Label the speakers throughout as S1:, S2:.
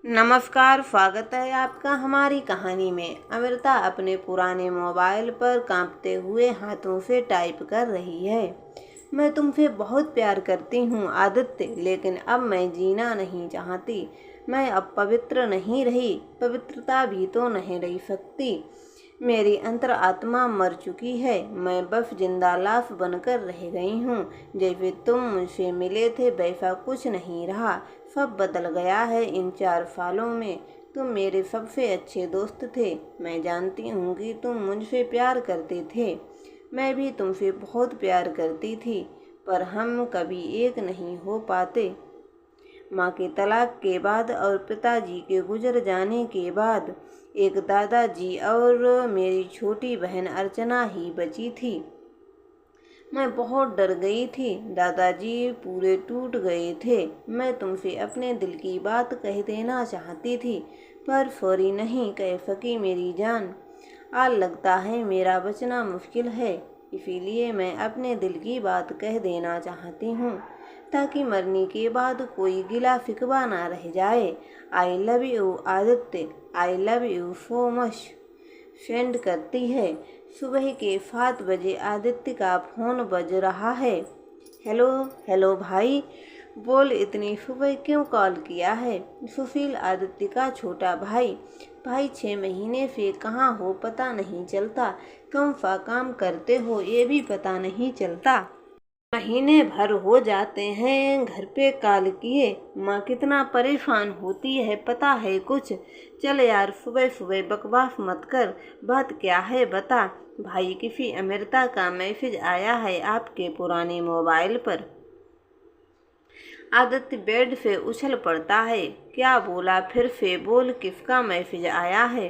S1: नमस्कार, स्वागत है आपका हमारी कहानी में। अमृता अपने पुराने मोबाइल पर कांपते हुए हाथों से टाइप कर रही है। मैं तुमसे बहुत प्यार करती हूँ आदित्य, लेकिन अब मैं जीना नहीं चाहती। मैं अब पवित्र नहीं रही, पवित्रता भी तो नहीं रह सकती। मेरी अंतर आत्मा मर चुकी है। मैं बस जिंदा लाश बनकर रह गई हूँ। जैसे तुम मुझसे मिले थे वैसा कुछ नहीं रहा। सब बदल गया है इन 4 सालों में। तुम मेरे सबसे अच्छे दोस्त थे। मैं जानती हूँ कि तुम मुझसे प्यार करते थे। मैं भी तुमसे बहुत प्यार करती थी, पर हम कभी एक नहीं हो पाते। माँ के तलाक के बाद और पिताजी के गुजर जाने के बाद एक दादाजी और मेरी छोटी बहन अर्चना ही बची थी। मैं बहुत डर गई थी। दादाजी पूरे टूट गए थे। मैं तुमसे अपने दिल की बात कह देना चाहती थी, पर सॉरी नहीं कह सकी मेरी जान। आज लगता है मेरा बचना मुश्किल है, इसीलिए मैं अपने दिल की बात कह देना चाहती हूँ, ताकि मरने के बाद कोई गिला शिकवा ना रह जाए। I love you Aditya, I love you so much. Send करती है। सुबह के 7 बजे आदित्य का फ़ोन बज रहा है। हेलो हेलो भाई, बोल इतनी सुबह क्यों कॉल किया है? सुशील आदित्य का छोटा भाई। भाई 6 महीने से कहाँ हो पता नहीं चलता। कौन सा काम करते हो ये भी पता नहीं चलता। महीने भर हो जाते हैं घर पे कॉल किए। माँ कितना परेशान होती है पता है कुछ? चल यार, सुबह सुबह बकवास मत कर। बात क्या है बता। भाई किसी अमृता का मैसेज आया है आपके पुराने मोबाइल पर। आदित्य बेड से उछल पड़ता है। क्या बोला? फिर से बोल, किसका मैसेज आया है?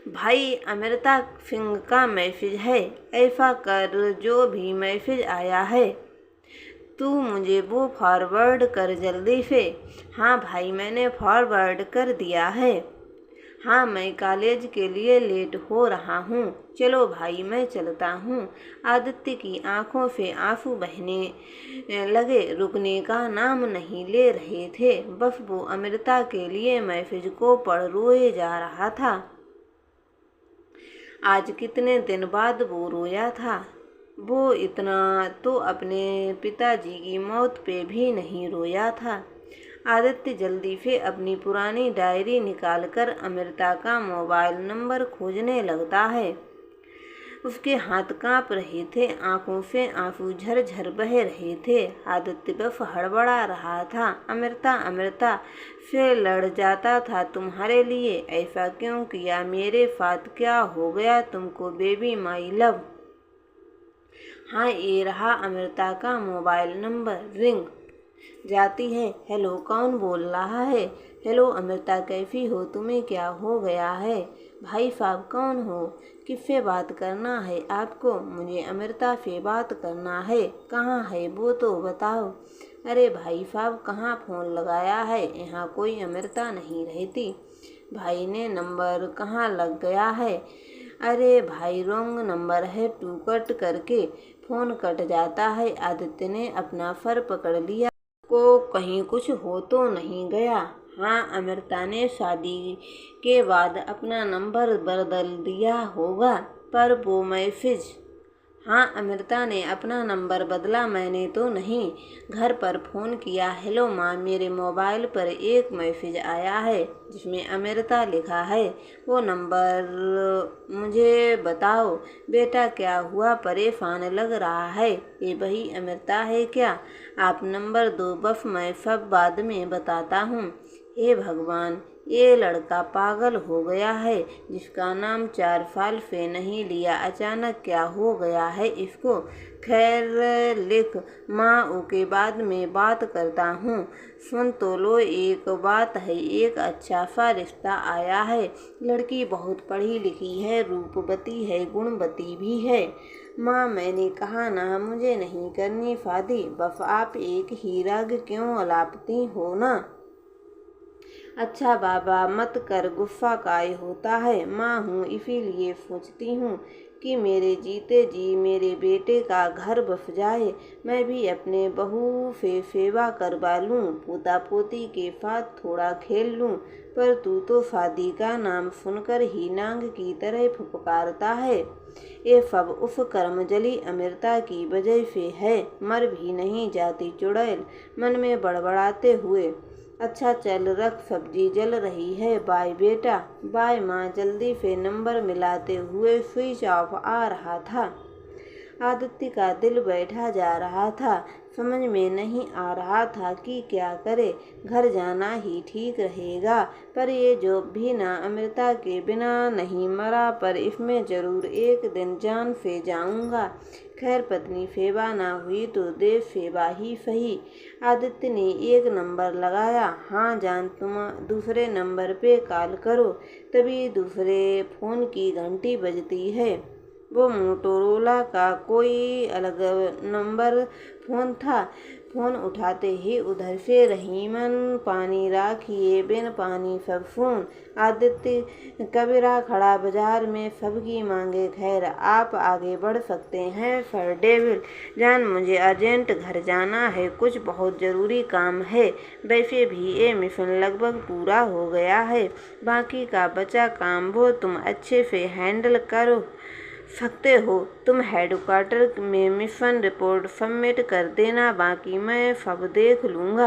S1: भाई अमृता सिंह का मैसेज है। ऐसा कर, जो भी मैसेज आया है तू मुझे वो फॉरवर्ड कर जल्दी से। हाँ भाई, मैंने फॉरवर्ड कर दिया है। हाँ, मैं कॉलेज के लिए लेट हो रहा हूँ। चलो भाई, मैं चलता हूँ। आदित्य की आंखों से आंसू बहने लगे, रुकने का नाम नहीं ले रहे थे। बस वो अमृता के लिए मैसेज को पढ़ रोए जा रहा था। आज कितने दिन बाद वो रोया था। वो इतना तो अपने पिताजी की मौत पे भी नहीं रोया था। आदित्य जल्दी से अपनी पुरानी डायरी निकालकर अमृता का मोबाइल नंबर खोजने लगता है। उसके हाथ कांप रहे थे, आंखों से आंसू झरझर बह रहे थे। आदित्य बस हड़बड़ा रहा था। अमृता अमृता से लड़ जाता था। तुम्हारे लिए ऐसा क्यों किया? मेरे साथ क्या हो गया तुमको बेबी माई लव? हाँ, ये रहा अमृता का मोबाइल नंबर। रिंग जाती है। हेलो, कौन बोल रहा है? हेलो अमृता, कैसी हो? तुम्हें क्या हो गया है? भाई साहब, कौन हो? किससे बात करना है आपको? मुझे अमृता से बात करना है। कहाँ है वो तो बताओ। अरे भाई साहब, कहाँ फ़ोन लगाया है? यहाँ कोई अमृता नहीं रहती। भाई ने नंबर कहाँ लग गया है? अरे भाई, रॉन्ग नंबर है। टू कट करके फ़ोन कट जाता है। आदित्य ने अपना सर पकड़ लिया। को कहीं कुछ हो तो नहीं गया? हाँ, अमृता ने शादी के बाद अपना नंबर बदल दिया होगा। पर वो मैसेज? हाँ, अमृता ने अपना नंबर बदला, मैंने तो नहीं। घर पर फ़ोन किया। हेलो माँ, मेरे मोबाइल पर एक मैसेज आया है जिसमें अमृता लिखा है। वो नंबर मुझे बताओ। बेटा क्या हुआ? परेशान लग रहा है। ये वही अमृता है क्या? आप नंबर दो, बस मैं सब बाद में बताता हूँ। हे भगवान, ये लड़का पागल हो गया है। जिसका नाम 4 साल से नहीं लिया, अचानक क्या हो गया है इसको? खैर लिख माँ, ओके, बाद में बात करता हूँ। सुन तो लो, एक बात है, एक अच्छा सा रिश्ता आया है। लड़की बहुत पढ़ी लिखी है, रूपवती है, गुणवती भी है। माँ, मैंने कहा ना, मुझे नहीं करनी शादी। बस आप एक ही राग क्यों अलापती हो ना। अच्छा बाबा, मत कर, गुस्सा काय होता है? माँ हूँ इसीलिए सोचती हूँ। कि मेरे जीते जी मेरे बेटे का घर बस जाए, मैं भी अपने बहू से सेवा करवा लूं, पोता पोती के साथ थोड़ा खेल लूं, पर तू तो शादी का नाम सुनकर ही नांग की तरह फुफकारता है। ये सब उस कर्मजली अमृता की वजह से है, मर भी नहीं जाती चुड़ैल, मन में बड़बड़ाते हुए। अच्छा चल रख, सब्जी जल रही है, बाय बेटा। बाय माँ। जल्दी से नंबर मिलाते हुए स्विच ऑफ आ रहा था। आदित्य का दिल बैठा जा रहा था। समझ में नहीं आ रहा था कि क्या करे। घर जाना ही ठीक रहेगा, पर ये जॉब भी ना अमृता के बिना नहीं मरा, पर इसमें जरूर एक दिन जान से जाऊंगा। खैर पत्नी सेवा ना हुई तो देश सेवा ही सही। आदित्य ने एक नंबर लगाया। हाँ जान, तुम दूसरे नंबर पे कॉल करो। तभी दूसरे फोन की घंटी बजती है। वो मोटोरोला का कोई अलग नंबर फोन था। फोन उठाते ही उधर से रहीमन, पानी राखिए, बिन पानी सब फोन। आदित्य कबीरा खड़ा बाजार में, सबकी मांगे खैर, आप आगे बढ़ सकते हैं सर डेविल। जान, मुझे अर्जेंट घर जाना है, कुछ बहुत ज़रूरी काम है। वैसे भी ये मिशन लगभग पूरा हो गया है, बाकी का बचा काम वो तुम अच्छे से हैंडल करो सकते हो। तुम हेडक्वार्टर में मिशन रिपोर्ट सबमिट कर देना, बाकी मैं सब देख लूँगा।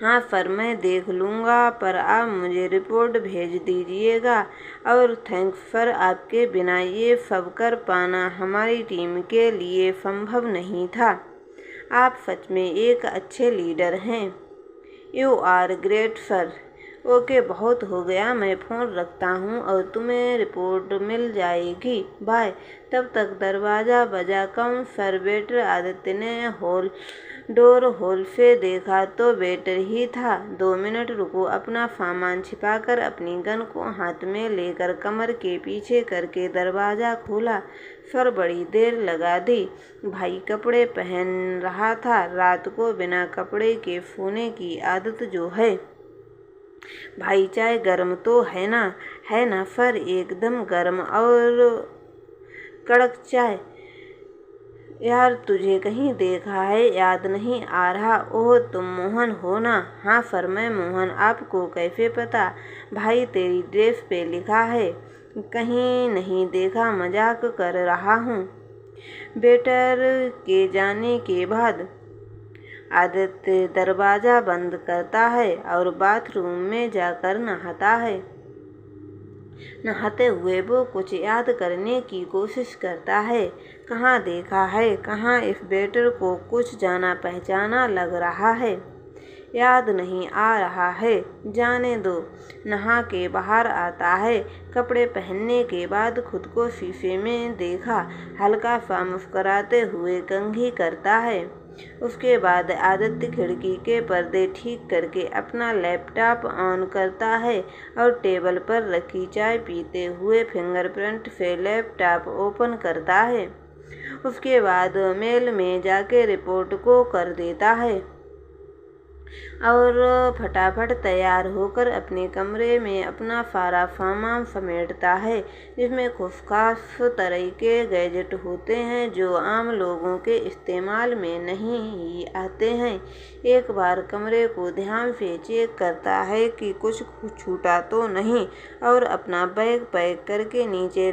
S1: हाँ सर, मैं देख लूँगा, पर आप मुझे रिपोर्ट भेज दीजिएगा। और थैंक्स सर, आपके बिना ये सब कर पाना हमारी टीम के लिए संभव नहीं था। आप सच में एक अच्छे लीडर हैं। You are great sir. Okay, बहुत हो गया, मैं फ़ोन रखता हूँ और तुम्हें रिपोर्ट मिल जाएगी। बाय। तब तक दरवाज़ा बजा। कौन सर? वेटर। आदित्य ने डोर होल से देखा तो वेटर ही था। 2 मिनट रुको। अपना सामान छिपाकर अपनी गन को हाथ में लेकर कमर के पीछे करके दरवाज़ा खोला। सर, बड़ी देर लगा दी। भाई कपड़े पहन रहा था। रात को बिना कपड़े के सोने की आदत जो है। भाई चाय गर्म तो है ना? है ना सर, एकदम गर्म और कड़क चाय। यार, तुझे कहीं देखा है, याद नहीं आ रहा? ओह, तुम मोहन हो ना? हाँ सर, मैं मोहन। आपको कैसे पता? भाई, तेरी ड्रेस पे लिखा है। कहीं नहीं देखा, मजाक कर रहा हूँ। वेटर के जाने के बाद आदित्य दरवाज़ा बंद करता है और बाथरूम में जाकर नहाता है। नहाते हुए वो कुछ याद करने की कोशिश करता है। कहाँ देखा है, कहाँ इस वेटर को कुछ जाना पहचाना लग रहा है। याद नहीं आ रहा है, जाने दो। नहा के बाहर आता है। कपड़े पहनने के बाद खुद को शीशे में देखा। हल्का सा मुस्कुराते हुए कंघी करता है। उसके बाद आदित्य खिड़की के पर्दे ठीक करके अपना लैपटॉप ऑन करता है और टेबल पर रखी चाय पीते हुए फिंगरप्रिंट से लैपटॉप ओपन करता है। उसके बाद मेल में जाके रिपोर्ट को कर देता है और फटाफट तैयार होकर अपने कमरे में अपना सारा सामान समेटता है, जिसमें कुछ खास तरह के गैजेट होते हैं जो आम लोगों के इस्तेमाल में नहीं ही आते हैं। एक बार कमरे को ध्यान से चेक करता है कि कुछ छूटा तो नहीं और अपना बैग पैक करके नीचे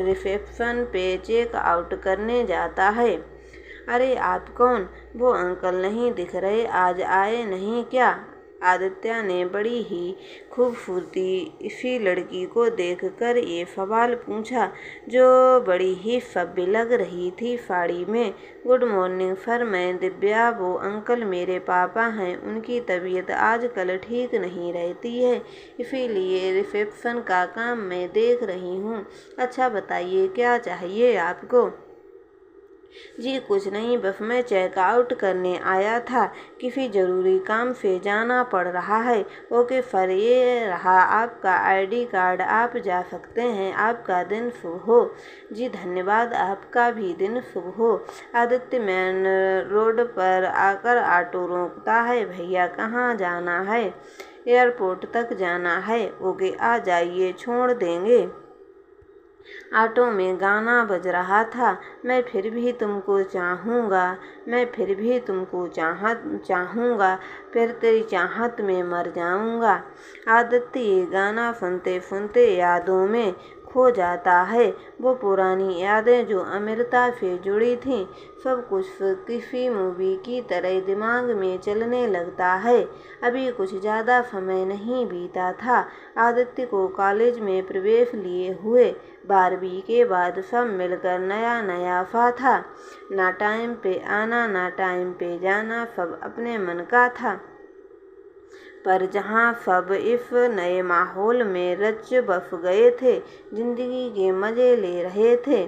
S1: रिसेप्शन पे चेक आउट करने जाता है। अरे आप कौन? वो अंकल नहीं दिख रहे, आज आए नहीं क्या? आदित्य ने बड़ी ही खूबसूरती इसी लड़की को देखकर ये सवाल पूछा, जो बड़ी ही सभ्य लग रही थी साड़ी में। गुड मॉर्निंग सर, मैं दिव्या। वो अंकल मेरे पापा हैं। उनकी तबीयत आजकल ठीक नहीं रहती है, इसीलिए रिसेप्शन का काम मैं देख रही हूँ। अच्छा बताइए, क्या चाहिए आपको? जी कुछ नहीं, बस मैं चेकआउट करने आया था, किसी ज़रूरी काम से जाना पड़ रहा है। ओके सर, ये रहा आपका आईडी कार्ड, आप जा सकते हैं। आपका दिन शुभ हो। जी धन्यवाद, आपका भी दिन शुभ हो। आदित्य मेन रोड पर आकर ऑटो रोकता है। भैया कहाँ जाना है? एयरपोर्ट तक जाना है। ओके, आ जाइए, छोड़ देंगे। ऑटो में गाना बज रहा था, मैं फिर भी तुमको चाहूँगा, मैं फिर भी तुमको चाहूँगा, फिर तेरी चाहत में मर जाऊँगा। आदित्य ये गाना सुनते सुनते यादों में खो जाता है। वो पुरानी यादें जो अमृता से जुड़ी थीं, सब कुछ किसी मूवी की तरह दिमाग में चलने लगता है। अभी कुछ ज़्यादा समय नहीं बीता था आदित्य को कॉलेज में प्रवेश लिए हुए। 12वीं के बाद सब मिलकर नया नया सा था। ना टाइम पे आना ना टाइम पे जाना, सब अपने मन का था। पर जहाँ सब इस नए माहौल में रच बस गए थे, जिंदगी के मज़े ले रहे थे,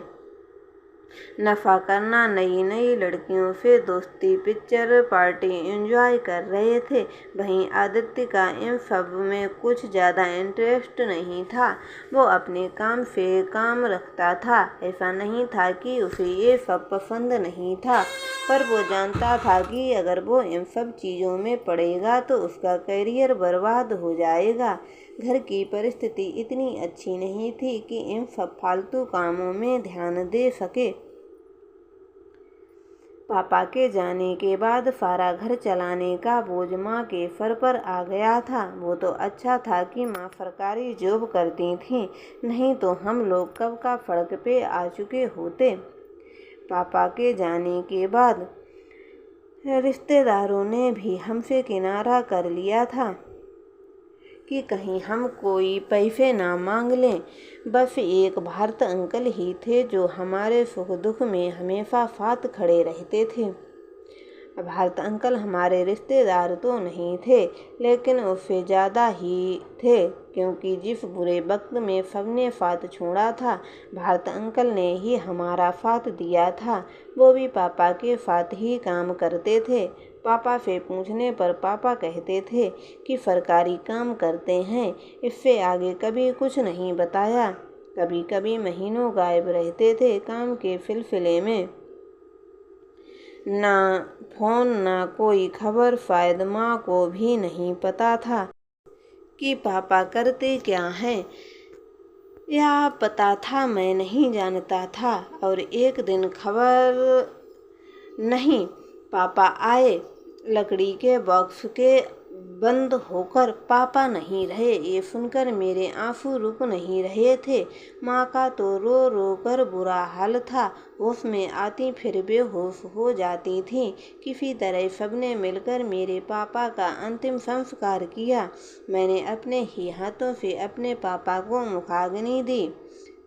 S1: नशा करना, नई नई लड़कियों से दोस्ती, पिक्चर पार्टी एंजॉय कर रहे थे, वहीं आदित्य का इन सब में कुछ ज़्यादा इंटरेस्ट नहीं था। वो अपने काम से काम रखता था। ऐसा नहीं था कि उसे ये सब पसंद नहीं था, पर वो जानता था कि अगर वो इन सब चीज़ों में पड़ेगा तो उसका करियर बर्बाद हो जाएगा। घर की परिस्थिति इतनी अच्छी नहीं थी कि इन सब फालतू कामों में ध्यान दे सके। पापा के जाने के बाद सारा घर चलाने का बोझ माँ के सर पर आ गया था। वो तो अच्छा था कि माँ सरकारी जॉब करती थी, नहीं तो हम लोग कब का सड़क पे आ चुके होते। पापा के जाने के बाद रिश्तेदारों ने भी हमसे किनारा कर लिया था कि कहीं हम कोई पैसे ना मांग लें। बस एक भारत अंकल ही थे जो हमारे सुख दुख में हमेशा साथ खड़े रहते थे। भारत अंकल हमारे रिश्तेदार तो नहीं थे, लेकिन उससे ज़्यादा ही थे, क्योंकि जिस बुरे वक्त में सबने साथ छोड़ा था, भारत अंकल ने ही हमारा साथ दिया था। वो भी पापा के साथ ही काम करते थे। पापा से पूछने पर पापा कहते थे कि सरकारी काम करते हैं, इससे आगे कभी कुछ नहीं बताया। कभी कभी महीनों गायब रहते थे काम के सिलसिले में। ना फोन ना कोई खबर। शायद माँ को भी नहीं पता था कि पापा करते क्या हैं, या पता था मैं नहीं जानता था। और एक दिन खबर नहीं, पापा आए लकड़ी के बॉक्स के बंद होकर। पापा नहीं रहे, ये सुनकर मेरे आंसू रुक नहीं रहे थे। माँ का तो रो रो कर बुरा हाल था। होश में आती फिर बेहोश हो जाती थी। किसी तरह सबने मिलकर मेरे पापा का अंतिम संस्कार किया। मैंने अपने ही हाथों से अपने पापा को मुखाग्नि दी,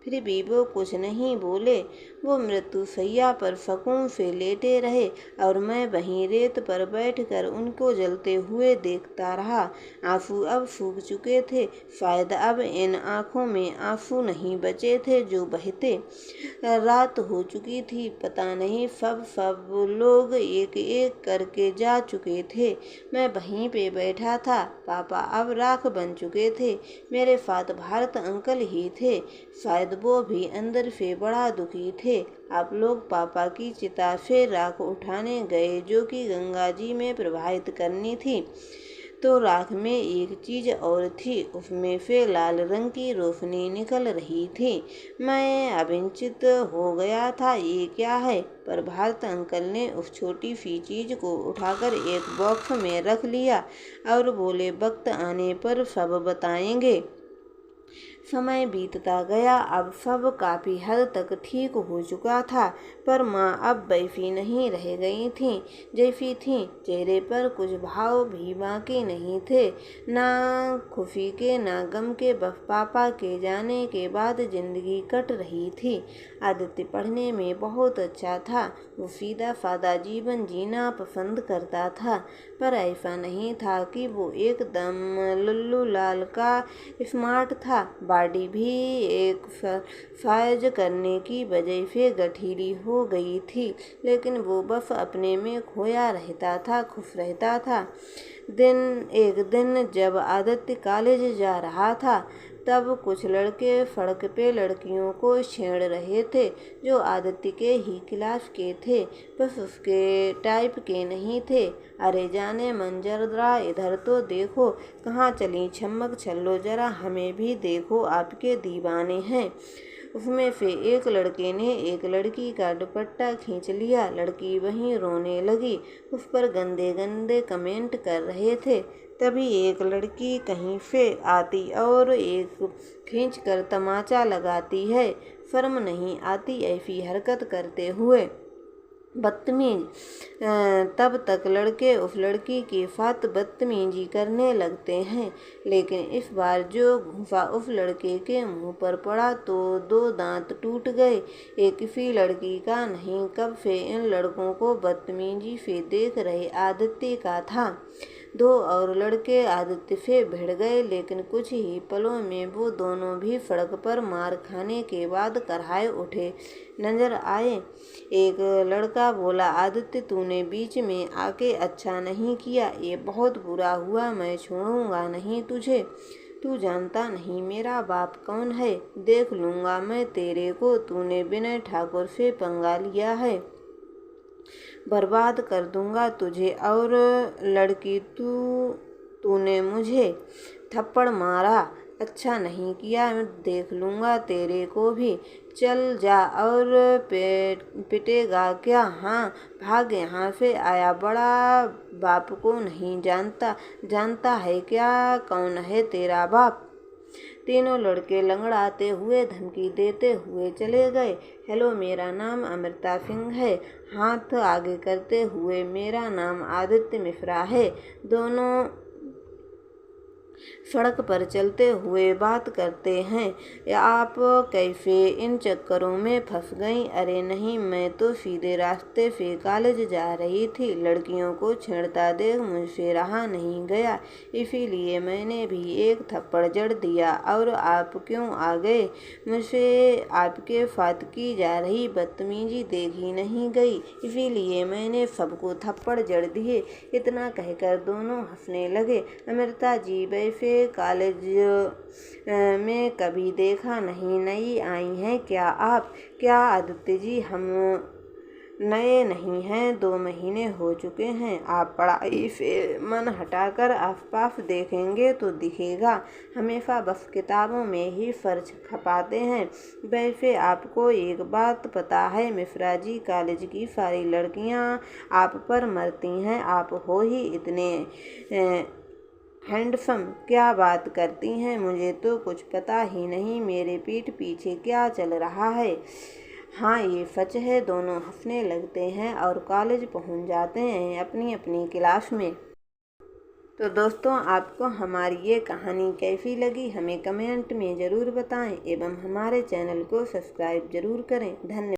S1: फिर भी वो कुछ नहीं बोले। वो मृत्युशैया पर सुकून से लेटे रहे और मैं वहीं रेत पर बैठकर उनको जलते हुए देखता रहा। आंसू अब सूख चुके थे, शायद अब इन आँखों में आंसू नहीं बचे थे जो बहते। रात हो चुकी थी, पता नहीं सब लोग एक एक करके जा चुके थे। मैं वहीं पे बैठा था। पापा अब राख बन चुके थे। मेरे साथ भारत अंकल ही थे। शायद वो भी अंदर से बड़ा दुखी थे। आप लोग पापा की चिता से राख उठाने गए, जो कि गंगा जी में प्रवाहित करनी थी। तो राख में एक चीज़ और थी, उसमें से लाल रंग की रोशनी निकल रही थी। मैं अभिंचित हो गया था, ये क्या है? पर भारत अंकल ने उस छोटी सी चीज़ को उठाकर एक बॉक्स में रख लिया और बोले, वक्त आने पर सब बताएंगे। समय बीतता गया। अब सब काफ़ी हद तक ठीक हो चुका था, पर माँ अब वैसी नहीं रह गई थी जैसी थी। चेहरे पर कुछ भाव भी बाकी नहीं थे, ना खुशी के ना गम के। बस पापा के जाने के बाद जिंदगी कट रही थी। आदित्य पढ़ने में बहुत अच्छा था। वो सीधा सादा जीवन जीना पसंद करता था, पर ऐसा नहीं था कि वो एकदम लल्लू लाल का स्मार्ट था। बॉडी भी एक्सरसाइज करने की वजह से गठीली हो गई थी, लेकिन वो बस अपने में खोया रहता था, खुश रहता था। एक दिन जब आदित्य कॉलेज जा रहा था, तब कुछ लड़के सड़क पे लड़कियों को छेड़ रहे थे जो आदित्य के ही क्लास के थे, बस उसके टाइप के नहीं थे। अरे जाने मंजर, जरा इधर तो देखो, कहाँ चली छमक छल्लो, जरा हमें भी देखो, आपके दीवाने हैं। उसमें से एक लड़के ने एक लड़की का दुपट्टा खींच लिया। लड़की वहीं रोने लगी। उस पर गंदे गंदे कमेंट कर रहे थे। तभी एक लड़की कहीं से आती और एक खींच कर तमाचा लगाती है। शर्म नहीं आती ऐसी हरकत करते हुए? बदतमीज। तब तक लड़के उस लड़की के साथ बदतमीजी करने लगते हैं, लेकिन इस बार जो घूंसा उस लड़के के मुंह पर पड़ा तो 2 दांत टूट गए। ये किसी लड़की का नहीं, कब से इन लड़कों को बदतमीजी से देख रहे आदित्य का था। 2 और लड़के आदित्य से भिड़ गए, लेकिन कुछ ही पलों में वो दोनों भी सड़क पर मार खाने के बाद कराहे उठे नजर आए। एक लड़का बोला, आदित्य तूने बीच में आके अच्छा नहीं किया, ये बहुत बुरा हुआ, मैं छोड़ूंगा नहीं तुझे। तू जानता नहीं मेरा बाप कौन है, देख लूंगा मैं तेरे को, तूने विनय ठाकुर से पंगा लिया है, बर्बाद कर दूंगा तुझे। और लड़की, तूने मुझे थप्पड़ मारा, अच्छा नहीं किया, मैं देख लूंगा तेरे को भी। चल जा, और पिटेगा क्या? हाँ, भाग यहाँ से, आया बड़ा बाप को नहीं जानता, जानता है क्या कौन है तेरा बाप? तीनों लड़के लंगड़ाते हुए धमकी देते हुए चले गए। हेलो, मेरा नाम अमृता सिंह है, हाथ आगे करते हुए। मेरा नाम आदित्य मिश्रा है। दोनों सड़क पर चलते हुए बात करते हैं। आप कैसे इन चक्करों में फंस गईं? अरे नहीं, मैं तो सीधे रास्ते से कॉलेज जा रही थी। लड़कियों को छेड़ता देख मुझसे रहा नहीं गया, इसीलिए मैंने भी एक थप्पड़ जड़ दिया। और आप क्यों आ गए? मुझसे आपके साथ की जा रही बदतमीजी देखी नहीं गई, इसीलिए मैंने सबको थप्पड़ जड़ दिए। इतना कहकर दोनों हंसने लगे। अमृता जी, वैसे कॉलेज में कभी देखा नहीं, नई आई हैं क्या आप? क्या आदित्य जी, हम नए नहीं हैं, 2 महीने हो चुके हैं। आप पढ़ाई से मन हटाकर आसपास देखेंगे तो दिखेगा, हमेशा बस किताबों में ही सर्च खपाते हैं। वैसे आपको एक बात पता है मिश्रा जी, कॉलेज की सारी लड़कियां आप पर मरती हैं, आप हो ही इतने हैंडसम। क्या बात करती हैं, मुझे तो कुछ पता ही नहीं मेरे पीठ पीछे क्या चल रहा है। हाँ, ये सच है। दोनों हंसने लगते हैं और कॉलेज पहुंच जाते हैं अपनी अपनी क्लास में। तो दोस्तों, आपको हमारी ये कहानी कैसी लगी हमें कमेंट में ज़रूर बताएं एवं हमारे चैनल को सब्सक्राइब ज़रूर करें। धन्यवाद।